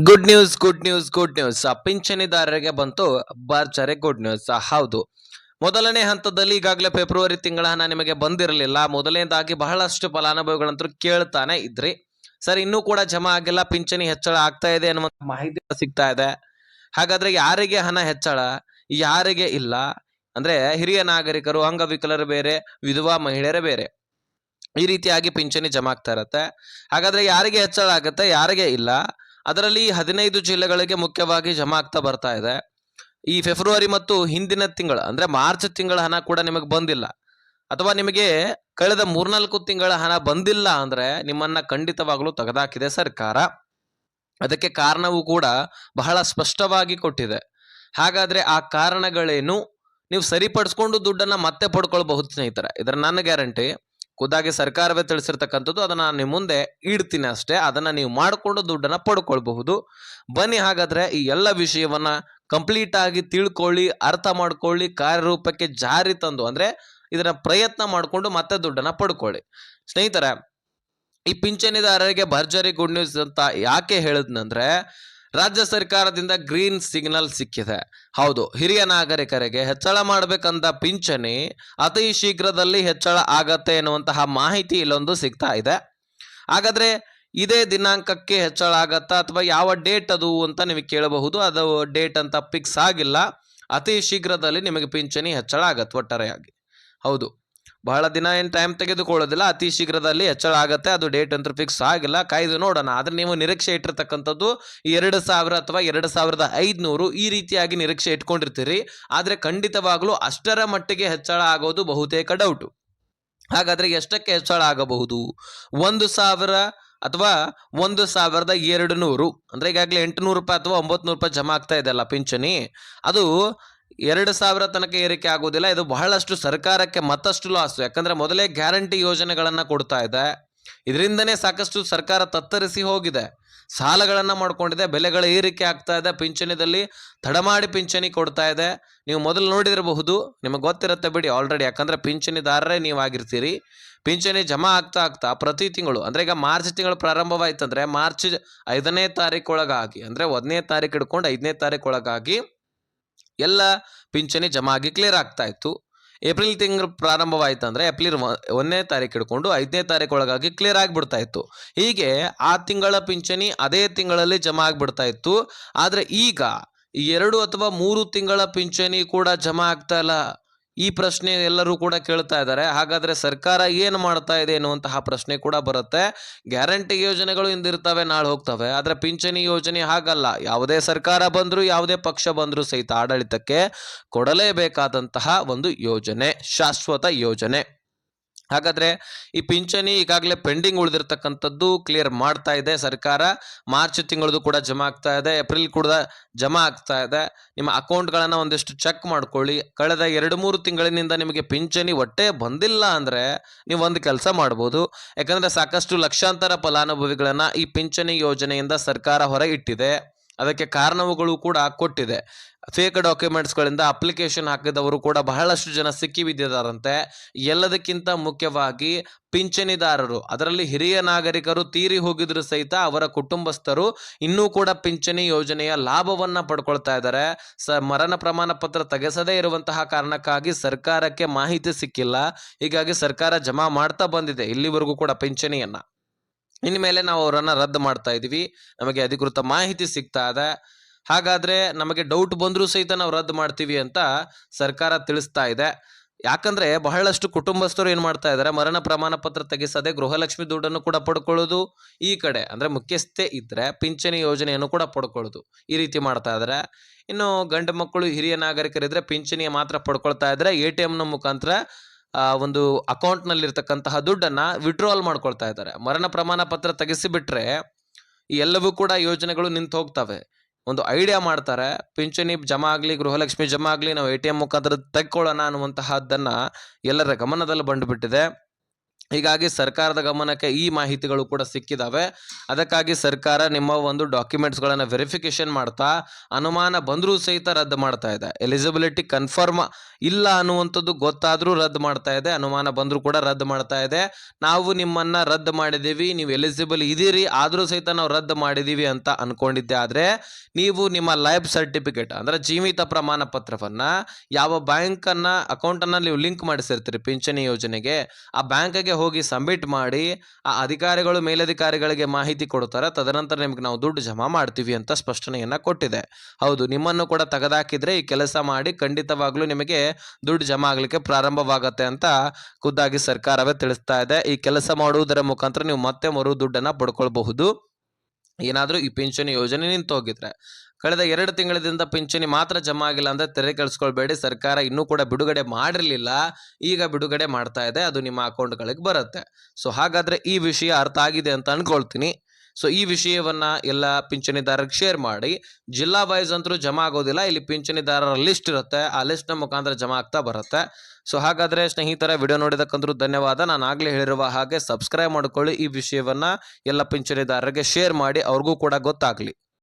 Good news good news good news ಪಿಂಚಣಿದಾರರಿಗೆ ಬಂತು ಭರ್ಜರಿ ಗುಡ್ ನ್ಯೂಸ್. ಹೌದು, ಮೊದಲನೇ ಹಂತದಲ್ಲಿ ಈಗಾಗಲೇ ಫೆಬ್ರವರಿ ತಿಂಗಳ ಹಣ ನಿಮಗೆ ಬಂದಿರಲಿಲ್ಲ. ಮೊದಲನೇದಾಗಿ ಬಹಳಷ್ಟು ಫಲಾನುಭವಿಗಳಂತೂ ಕೇಳ್ತಾನೆ ಇದ್ರಿ, ಸರ್ ಇನ್ನೂ ಕೂಡ ಜಮಾ ಆಗಿಲ್ಲ, ಪಿಂಚಣಿ ಹೆಚ್ಚಳ ಆಗ್ತಾ ಇದೆ ಅನ್ನುವಂತ ಮಾಹಿತಿ ಸಿಗ್ತಾ ಇದೆ. ಹಾಗಾದ್ರೆ ಯಾರಿಗೆ ಹಣ ಹೆಚ್ಚಳ, ಯಾರಿಗೆ ಇಲ್ಲ ಅಂದ್ರೆ ಹಿರಿಯ ನಾಗರಿಕರು, ಅಂಗವಿಕಲರು ಬೇರೆ, ವಿಧವಾ ಮಹಿಳೆಯರೇ ಬೇರೆ, ಈ ರೀತಿಯಾಗಿ ಪಿಂಚಣಿ ಜಮಾ ಆಗ್ತಾ ಇರತ್ತೆ. ಹಾಗಾದ್ರೆ ಯಾರಿಗೆ ಹೆಚ್ಚಳ ಆಗುತ್ತೆ, ಯಾರಿಗೆ ಇಲ್ಲ, ಅದರಲ್ಲಿ 15 ಜಿಲ್ಲೆಗಳಿಗೆ ಮುಖ್ಯವಾಗಿ ಜಮಾ ಆಗ್ತಾ ಬರ್ತಾ ಇದೆ. ಈ ಫೆಬ್ರವರಿ ಮತ್ತು ಹಿಂದಿನ ತಿಂಗಳ ಅಂದ್ರೆ ಮಾರ್ಚ್ ತಿಂಗಳ ಹಣ ಕೂಡ ನಿಮಗೆ ಬಂದಿಲ್ಲ, ಅಥವಾ ನಿಮಗೆ ಕಳೆದ 3-4 ತಿಂಗಳ ಹಣ ಬಂದಿಲ್ಲ ಅಂದ್ರೆ ನಿಮ್ಮನ್ನ ಖಂಡಿತವಾಗ್ಲೂ ತೆಗೆದಾಕಿದೆ ಸರ್ಕಾರ. ಅದಕ್ಕೆ ಕಾರಣವೂ ಕೂಡ ಬಹಳ ಸ್ಪಷ್ಟವಾಗಿ ಕೊಟ್ಟಿದೆ. ಹಾಗಾದ್ರೆ ಆ ಕಾರಣಗಳೇನು, ನೀವು ಸರಿಪಡಿಸ್ಕೊಂಡು ದುಡ್ಡನ್ನ ಮತ್ತೆ ಪಡ್ಕೊಳ್ಬಹುದು ಸ್ನೇಹಿತರೆ. ಇದರ ನನ್ನ ಗ್ಯಾರಂಟಿ ಖುದ್ದಾಗಿ ಸರ್ಕಾರವೇ ತಿಳಿಸಿರ್ತಕ್ಕಂಥದ್ದು. ಅದನ್ನ ನಾನು ನಿಮ್ಮ ಮುಂದೆ ಇಡ್ತೀನಿ ಅಷ್ಟೇ. ಅದನ್ನ ನೀವು ಮಾಡಿಕೊಂಡು ದುಡ್ಡನ್ನ ಪಡ್ಕೊಳ್ಬಹುದು. ಬನ್ನಿ ಹಾಗಾದ್ರೆ ಈ ಎಲ್ಲ ವಿಷಯವನ್ನ ಕಂಪ್ಲೀಟ್ ಆಗಿ ತಿಳ್ಕೊಳ್ಳಿ, ಅರ್ಥ ಮಾಡ್ಕೊಳ್ಳಿ, ಕಾರ್ಯರೂಪಕ್ಕೆ ಜಾರಿ ತಂದು ಅಂದ್ರೆ ಇದರ ಪ್ರಯತ್ನ ಮಾಡಿಕೊಂಡು ಮತ್ತೆ ದುಡ್ಡನ್ನ ಪಡ್ಕೊಳ್ಳಿ ಸ್ನೇಹಿತರೆ. ಈ ಪಿಂಚಣಿದಾರರಿಗೆ ಭರ್ಜರಿ ಗುಡ್ ನ್ಯೂಸ್ ಅಂತ ಯಾಕೆ ಹೇಳಿದ್ನಂದ್ರೆ, ರಾಜ್ಯ ಸರ್ಕಾರದಿಂದ ಗ್ರೀನ್ ಸಿಗ್ನಲ್ ಸಿಕ್ಕಿದೆ. ಹೌದು, ಹಿರಿಯ ನಾಗರಿಕರಿಗೆ ಹೆಚ್ಚಳ ಮಾಡಬೇಕಂತ ಪಿಂಚಣಿ ಅತಿ ಶೀಘ್ರದಲ್ಲಿ ಹೆಚ್ಚಳ ಆಗತ್ತೆ ಎನ್ನುವಂತಹ ಮಾಹಿತಿ ಇಲ್ಲೊಂದು ಸಿಗ್ತಾ ಇದೆ. ಹಾಗಾದ್ರೆ ಇದೇ ದಿನಾಂಕಕ್ಕೆ ಹೆಚ್ಚಳ ಆಗತ್ತಾ ಅಥವಾ ಯಾವ ಡೇಟ್ ಅದು ಅಂತ ನಿಮಗೆ ಕೇಳಬಹುದು. ಅದು ಡೇಟ್ ಅಂತ ಫಿಕ್ಸ್ ಆಗಿಲ್ಲ. ಅತಿ ಶೀಘ್ರದಲ್ಲಿ ನಿಮಗೆ ಪಿಂಚಣಿ ಹೆಚ್ಚಳ ಆಗತ್ತೆ ಒಟ್ಟಾರೆಯಾಗಿ. ಹೌದು, ಬಹಳ ದಿನ ಏನು ಟೈಮ್ ತೆಗೆದುಕೊಳ್ಳೋದಿಲ್ಲ, ಅತಿ ಶೀಘ್ರದಲ್ಲಿ ಹೆಚ್ಚಳ ಆಗತ್ತೆ. ಅದು ಡೇಟ್ ಅಂತ ಫಿಕ್ಸ್ ಆಗಿಲ್ಲ, ಕಾಯ್ದು ನೋಡೋಣ. ಆದ್ರೆ ನೀವು ನಿರೀಕ್ಷೆ ಇಟ್ಟಿರ್ತಕ್ಕಂಥದ್ದು 2,000 ಅಥವಾ 2,500 ಈ ರೀತಿಯಾಗಿ ನಿರೀಕ್ಷೆ ಇಟ್ಕೊಂಡಿರ್ತೀರಿ. ಆದ್ರೆ ಖಂಡಿತವಾಗ್ಲೂ ಅಷ್ಟರ ಮಟ್ಟಿಗೆ ಹೆಚ್ಚಳ ಆಗೋದು ಬಹುತೇಕ ಡೌಟು. ಹಾಗಾದ್ರೆ ಎಷ್ಟಕ್ಕೆ ಹೆಚ್ಚಳ ಆಗಬಹುದು? 1,000 ಅಥವಾ 1,200 ಅಂದ್ರೆ ಈಗಾಗಲೇ 800 ರೂಪಾಯಿ ಅಥವಾ 900 ರೂಪಾಯಿ ಜಮಾ ಆಗ್ತಾ ಇದೆ ಅಲ್ಲ ಪಿಂಚಣಿ, ಅದು 2,000 ತನಕ ಏರಿಕೆ ಆಗುವುದಿಲ್ಲ. ಇದು ಬಹಳಷ್ಟು ಸರ್ಕಾರಕ್ಕೆ ಮತ್ತಷ್ಟು ಲಾಸ್. ಯಾಕಂದ್ರೆ ಮೊದಲೇ ಗ್ಯಾರಂಟಿ ಯೋಜನೆಗಳನ್ನ ಕೊಡ್ತಾ ಇದೆ. ಇದರಿಂದನೇ ಸಾಕಷ್ಟು ಸರ್ಕಾರ ತತ್ತರಿಸಿ ಹೋಗಿದೆ, ಸಾಲಗಳನ್ನ ಮಾಡ್ಕೊಂಡಿದೆ, ಬೆಲೆಗಳ ಏರಿಕೆ ಆಗ್ತಾ ಇದೆ, ಪಿಂಚಣಿದಲ್ಲಿ ತಡಮಾಡಿ ಪಿಂಚಣಿ ಕೊಡ್ತಾ ಇದೆ. ನೀವು ಮೊದಲು ನೋಡಿದಿರಬಹುದು, ನಿಮಗೆ ಗೊತ್ತಿರುತ್ತೆ ಬಿಡಿ ಆಲ್ರೆಡಿ, ಯಾಕಂದ್ರೆ ಪಿಂಚಣಿದಾರರೇ ನೀವಾಗಿರ್ತೀರಿ. ಪಿಂಚಣಿ ಜಮಾ ಆಗ್ತಾ ಆಗ್ತಾ ಪ್ರತಿ ತಿಂಗಳು ಅಂದ್ರೆ ಈಗ ಮಾರ್ಚ್ ತಿಂಗಳು ಪ್ರಾರಂಭವಾಯ್ತಂದ್ರೆ ಮಾರ್ಚ್ 5ನೇ ತಾರೀಕೊಳಗಾಗಿ ಅಂದ್ರೆ 1ನೇ ತಾರೀಕು ಹಿಡ್ಕೊಂಡು 5ನೇ ತಾರೀಕೊಳಗಾಗಿ ಎಲ್ಲ ಪಿಂಚಣಿ ಜಮಾ ಆಗಿ ಕ್ಲಿಯರ್ ಆಗ್ತಾ ಇತ್ತು. ಏಪ್ರಿಲ್ ತಿಂಗಳು ಪ್ರಾರಂಭವಾಯ್ತಂದ್ರೆ ಏಪ್ರಿಲ್ 1ನೇ ತಾರೀಕು ಹಿಡ್ಕೊಂಡು 5ನೇ ತಾರೀಕು ಒಳಗಾಗಿ ಕ್ಲಿಯರ್ ಆಗಿಬಿಡ್ತಾ ಇತ್ತು. ಹೀಗೆ ಆ ತಿಂಗಳ ಪಿಂಚಣಿ ಅದೇ ತಿಂಗಳಲ್ಲಿ ಜಮಾ ಆಗಿಬಿಡ್ತಾ ಇತ್ತು. ಆದ್ರೆ ಈಗ 2 ಅಥವಾ 3 ತಿಂಗಳ ಪಿಂಚಣಿ ಕೂಡ ಜಮಾ ಆಗ್ತಾ ಇಲ್ಲ. ಈ ಪ್ರಶ್ನೆ ಎಲ್ಲರೂ ಕೂಡ ಕೇಳ್ತಾ ಇದ್ದಾರೆ. ಹಾಗಾದ್ರೆ ಸರ್ಕಾರ ಏನು ಮಾಡ್ತಾ ಇದೆ ಎನ್ನುವಂತಹ ಪ್ರಶ್ನೆ ಕೂಡ ಬರುತ್ತೆ. ಗ್ಯಾರಂಟಿ ಯೋಜನೆಗಳು ಇಂದಿರ್ತವೆ, ನಾಳೆ ಹೋಗ್ತವೆ. ಆದ್ರೆ ಪಿಂಚಣಿ ಯೋಜನೆ ಹಾಗಲ್ಲ. ಯಾವುದೇ ಸರ್ಕಾರ ಬಂದ್ರು, ಯಾವುದೇ ಪಕ್ಷ ಬಂದ್ರು ಸಹಿತ ಆಡಳಿತಕ್ಕೆ ಕೊಡಲೇಬೇಕಾದಂತಹ ಒಂದು ಯೋಜನೆ, ಶಾಶ್ವತ ಯೋಜನೆ. ಹಾಗಾದ್ರೆ ಈ ಪಿಂಚಣಿ ಈಗಾಗಲೇ ಪೆಂಡಿಂಗ್ ಉಳಿದಿರ್ತಕ್ಕಂಥದ್ದು ಕ್ಲಿಯರ್ ಮಾಡ್ತಾ ಇದೆ ಸರ್ಕಾರ. ಮಾರ್ಚ್ ತಿಂಗಳದು ಕೂಡ ಜಮಾ ಆಗ್ತಾ ಇದೆ, ಏಪ್ರಿಲ್ ಕೂಡ ಜಮಾ ಆಗ್ತಾ ಇದೆ. ನಿಮ್ಮ ಅಕೌಂಟ್ಗಳನ್ನ ಒಂದಿಷ್ಟು ಚೆಕ್ ಮಾಡ್ಕೊಳ್ಳಿ. ಕಳೆದ 2-3 ತಿಂಗಳಿನಿಂದ ನಿಮಗೆ ಪಿಂಚಣಿ ಒಟ್ಟೆ ಬಂದಿಲ್ಲ ಅಂದ್ರೆ ನೀವು ಒಂದು ಕೆಲಸ ಮಾಡ್ಬೋದು. ಯಾಕಂದ್ರೆ ಸಾಕಷ್ಟು ಲಕ್ಷಾಂತರ ಫಲಾನುಭವಿಗಳನ್ನ ಈ ಪಿಂಚಣಿ ಯೋಜನೆಯಿಂದ ಸರ್ಕಾರ ಹೊರ ಇಟ್ಟಿದೆ. ಅದಕ್ಕೆ ಕಾರಣಗಳು ಕೂಡ ಕೊಟ್ಟಿದೆ. ಫೇಕ್ ಡಾಕ್ಯುಮೆಂಟ್ಸ್ಗಳಿಂದ ಅಪ್ಲಿಕೇಶನ್ ಹಾಕಿದವರು ಕೂಡ ಬಹಳಷ್ಟು ಜನ ಸಿಕ್ಕಿ ಬಿದ್ದಿದ್ದಾರಂತೆ. ಎಲ್ಲದಕ್ಕಿಂತ ಮುಖ್ಯವಾಗಿ ಪಿಂಚಣಿದಾರರು, ಅದರಲ್ಲಿ ಹಿರಿಯ ನಾಗರಿಕರು ತೀರಿ ಹೋಗಿದ್ರು ಸಹಿತ ಅವರ ಕುಟುಂಬಸ್ಥರು ಇನ್ನೂ ಕೂಡ ಪಿಂಚಣಿ ಯೋಜನೆಯ ಲಾಭವನ್ನ ಪಡ್ಕೊಳ್ತಾ ಇದ್ದಾರೆ. ಮರಣ ಪ್ರಮಾಣ ಪತ್ರ ತೆಗೆಸದೇ ಇರುವಂತಹ ಕಾರಣಕ್ಕಾಗಿ ಸರ್ಕಾರಕ್ಕೆ ಮಾಹಿತಿ ಸಿಕ್ಕಿಲ್ಲ. ಹೀಗಾಗಿ ಸರ್ಕಾರ ಜಮಾ ಮಾಡ್ತಾ ಬಂದಿದೆ ಇಲ್ಲಿವರೆಗೂ ಕೂಡ ಪಿಂಚಣಿಯನ್ನ. ಇನ್ಮೇಲೆ ನಾವು ಅವರನ್ನ ರದ್ದು ಮಾಡ್ತಾ ಇದೀವಿ, ನಮಗೆ ಅಧಿಕೃತ ಮಾಹಿತಿ ಸಿಗ್ತಾ ಇದೆ. ಹಾಗಾದ್ರೆ ನಮಗೆ ಡೌಟ್ ಬಂದರೂ ಸಹಿತ ನಾವು ರದ್ದು ಮಾಡ್ತೀವಿ ಅಂತ ಸರ್ಕಾರ ತಿಳಿಸ್ತಾ ಇದೆ. ಯಾಕಂದ್ರೆ ಬಹಳಷ್ಟು ಕುಟುಂಬಸ್ಥರು ಏನ್ ಮಾಡ್ತಾ ಇದ್ದಾರೆ, ಮರಣ ಪ್ರಮಾಣ ಪತ್ರ ತೆಗೆಸದೆ ಗೃಹಲಕ್ಷ್ಮಿ ದುಡ್ಡನ್ನು ಕೂಡ ಪಡ್ಕೊಳ್ಳೋದು, ಈ ಕಡೆ ಅಂದ್ರೆ ಮುಖ್ಯಸ್ಥೆ ಇದ್ರೆ ಪಿಂಚಣಿ ಯೋಜನೆಯನ್ನು ಕೂಡ ಪಡ್ಕೊಳ್ಳೋದು, ಈ ರೀತಿ ಮಾಡ್ತಾ ಇದ್ದಾರೆ. ಇನ್ನು ಗಂಡು ಮಕ್ಕಳು, ಹಿರಿಯ ನಾಗರಿಕರಿದ್ರೆ ಪಿಂಚಣಿಯ ಮಾತ್ರ ಪಡ್ಕೊಳ್ತಾ ಇದ್ರೆ ATM ನ ಮುಖಾಂತರ ಒಂದು ಅಕೌಂಟ್ ನಲ್ಲಿ ಇರ್ತಕ್ಕಂತಹ ದುಡ್ಡನ್ನ ವಿಡ್ರಾವಲ್ ಮಾಡ್ಕೊಳ್ತಾ ಇದ್ದಾರೆ. ಮರಣ ಪ್ರಮಾಣ ಪತ್ರ ತೆಗೆಸಿಬಿಟ್ರೆ ಈ ಎಲ್ಲವೂ ಕೂಡ ಯೋಜನೆಗಳು ನಿಂತು ಹೋಗ್ತವೆ. ಒಂದು ಐಡಿಯಾ ಮಾಡ್ತಾರೆ, ಪಿಂಚಣಿ ಜಮಾ ಆಗ್ಲಿ, ಗೃಹಲಕ್ಷ್ಮಿ ಜಮಾ ಆಗ್ಲಿ, ನಾವು ATM ಮುಖಾಂತರ ತೆಕ್ಕೊಳ್ಳೋಣ ಅನ್ನುವಂತಹದ್ದನ್ನ ಎಲ್ಲರ ಗಮನದಲ್ಲಿ ಬಂದುಬಿಟ್ಟಿದೆ. ಹೀಗಾಗಿ ಸರ್ಕಾರದ ಗಮನಕ್ಕೆ ಈ ಮಾಹಿತಿಗಳು ಕೂಡ ಸಿಕ್ಕಿದಾವೆ. ಅದಕ್ಕಾಗಿ ಸರ್ಕಾರ ನಿಮ್ಮ ಒಂದು ಡಾಕ್ಯುಮೆಂಟ್ಸ್ಗಳನ್ನು ವೆರಿಫಿಕೇಶನ್ ಮಾಡ್ತಾ ಅನುಮಾನ ಬಂದರೂ ಸಹಿತ ರದ್ದು ಮಾಡ್ತಾ ಇದೆ. ಎಲಿಜಿಬಿಲಿಟಿ ಕನ್ಫರ್ಮ್ ಇಲ್ಲ ಅನ್ನುವಂಥದ್ದು ಗೊತ್ತಾದರೂ ರದ್ದು ಮಾಡ್ತಾ ಇದೆ, ಅನುಮಾನ ಬಂದರೂ ಕೂಡ ರದ್ದು ಮಾಡ್ತಾ ಇದೆ. ನಾವು ನಿಮ್ಮನ್ನು ರದ್ದು ಮಾಡಿದ್ದೀವಿ, ನೀವು ಎಲಿಜಿಬಲ್ ಇದ್ದೀರಿ, ಆದರೂ ಸಹಿತ ನಾವು ರದ್ದು ಮಾಡಿದ್ದೀವಿ ಅಂತ ಅಂದ್ಕೊಂಡಿದ್ದೆ ಆದರೆ ನೀವು ನಿಮ್ಮ ಲೈಫ್ ಸರ್ಟಿಫಿಕೇಟ್ ಅಂದರೆ ಜೀವಿತ ಪ್ರಮಾಣ ಪತ್ರವನ್ನು ಯಾವ ಬ್ಯಾಂಕನ್ನು ಅಕೌಂಟನ್ನು ನೀವು ಲಿಂಕ್ ಮಾಡಿಸಿರ್ತೀರಿ ಪಿಂಚಣಿ ಯೋಜನೆಗೆ, ಆ ಬ್ಯಾಂಕಿಗೆ ಹೋಗಿ ಸಬ್ಮಿಟ್ ಮಾಡಿ ಆ ಅಧಿಕಾರಿಗಳು ಮೇಲಧಿಕಾರಿಗಳಿಗೆ ಮಾಹಿತಿ ಕೊಡ್ತಾರೆ. ತದನಂತರ ನಿಮ್ಗೆ ನಾವು ದುಡ್ಡು ಜಮಾ ಮಾಡ್ತೀವಿ ಅಂತ ಸ್ಪಷ್ಟನೆಯನ್ನ ಕೊಟ್ಟಿದೆ. ಹೌದು, ನಿಮ್ಮನ್ನು ಕೂಡ ತೆಗೆದಾಕಿದ್ರೆ ಈ ಕೆಲಸ ಮಾಡಿ ಖಂಡಿತವಾಗ್ಲೂ ನಿಮಗೆ ದುಡ್ಡು ಜಮಾ ಆಗ್ಲಿಕ್ಕೆ ಪ್ರಾರಂಭವಾಗತ್ತೆ ಅಂತ ಖುದ್ದಾಗಿ ಸರ್ಕಾರವೇ ತಿಳಿಸ್ತಾ ಇದೆ. ಈ ಕೆಲಸ ಮಾಡುವುದರ ಮುಖಾಂತರ ನೀವು ಮತ್ತೆ ಮರು ದುಡ್ಡನ್ನ ಪಡ್ಕೊಳ್ಬಹುದು ಏನಾದರೂ ಈ ಪಿಂಚಣಿ ಯೋಜನೆ ನಿಂತು ಹೋಗಿದ್ರೆ. ಕಳೆದ 2 ತಿಂಗಳಿಂದ ಪಿಂಚಣಿ ಮಾತ್ರ ಜಮಾ ಆಗಿಲ್ಲ ಅಂದರೆ ತೆರೆ ಕೆಡಿಸ್ಕೊಳ್ಬೇಡಿ. ಸರ್ಕಾರ ಇನ್ನೂ ಕೂಡ ಬಿಡುಗಡೆ ಮಾಡಿರಲಿಲ್ಲ, ಈಗ ಬಿಡುಗಡೆ ಮಾಡ್ತಾ ಇದೆ, ಅದು ನಿಮ್ಮ ಅಕೌಂಟ್ಗಳಿಗೆ ಬರುತ್ತೆ. ಸೊ ಹಾಗಾದರೆ ಈ ವಿಷಯ ಅರ್ಥ ಆಗಿದೆ ಅಂತ ಅಂದ್ಕೊಳ್ತೀನಿ. ಸೊ ಈ ವಿಷಯವನ್ನು ಎಲ್ಲ ಪಿಂಚಣಿದಾರರಿಗೆ ಶೇರ್ ಮಾಡಿ. ಜಿಲ್ಲಾ ವೈಸ್ ಅಂತೂ ಜಮಾ ಆಗೋದಿಲ್ಲ, ಇಲ್ಲಿ ಪಿಂಚಣಿದಾರರ ಲಿಸ್ಟ್ ಇರುತ್ತೆ, ಆ ಲಿಸ್ಟ್ನ ಮುಖಾಂತರ ಜಮಾ ಆಗ್ತಾ ಬರುತ್ತೆ. ಸೊ ಹಾಗಾದರೆ ಸ್ನೇಹಿತರ, ವಿಡಿಯೋ ನೋಡಿದಕ್ಕಂದ್ರೂ ಧನ್ಯವಾದ. ನಾನು ಆಗಲೇ ಹೇಳಿರುವ ಹಾಗೆ ಸಬ್ಸ್ಕ್ರೈಬ್ ಮಾಡ್ಕೊಳ್ಳಿ. ಈ ವಿಷಯವನ್ನು ಎಲ್ಲ ಪಿಂಚಣಿದಾರರಿಗೆ ಶೇರ್ ಮಾಡಿ, ಅವ್ರಿಗೂ ಕೂಡ ಗೊತ್ತಾಗಲಿ.